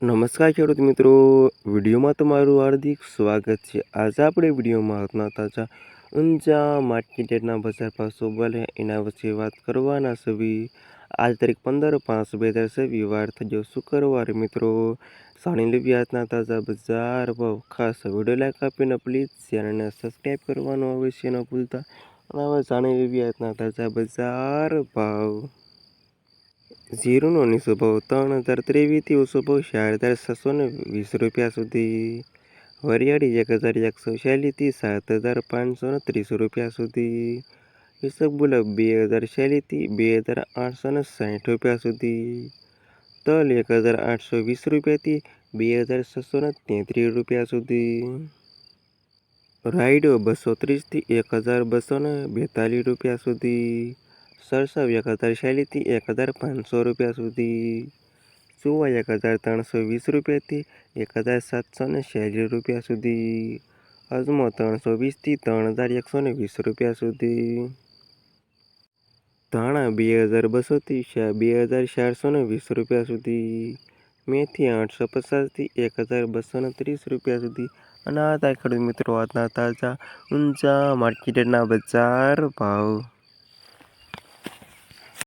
નમસ્કાર ખેડૂત મિત્રો, વિડીયોમાં તમારું હાર્દિક સ્વાગત છે। આજે આપણે વિડીયોમાં હાલના તાજા ઊંચા માર્કેટ યાર્ડના બજાર ભાવ શું બોલે એના વિશે વાત કરવાના છે। આજ તારીખ 15/5/2026 વાર થયો શુક્રવાર। મિત્રો જાણી લેવી આજના તાજા બજાર ભાવ। ખાસ વિડીયો લાઈક આપીને પ્લીઝ ચેનલને સબસ્ક્રાઈબ કરવાનું અવશ્ય ન ભૂલતા। અને હવે જાણી લેવી આજના તાજા બજાર ભાવ। જીરુનો નીચો ભાવ 3023 થી ઊંચો ભાવ 4620 રૂપિયા સુધી। વરિયાળી 1146 થી 7530 રૂપિયા સુધી। ઈસબગુલ 2046 થી 2860 રૂપિયા સુધી। તલ 1820 રૂપિયાથી 2633 રૂપિયા સુધી। રાયડો 230 થી 1242 રૂપિયા સુધી। સરસવ 1040 થી 1500 રૂપિયા સુધી। ચૂવા 1320 રૂપિયાથી 1746 રૂપિયા સુધી। અજમો 320 થી 3120 રૂપિયા સુધી। ધાણા 2200 થી 2420 રૂપિયા સુધી। મેથી 850 થી 1230 રૂપિયા સુધી। અને આ ખેડૂત મિત્રો આજના તાજા ઊંચા માર્કેટના બજાર ભાવ।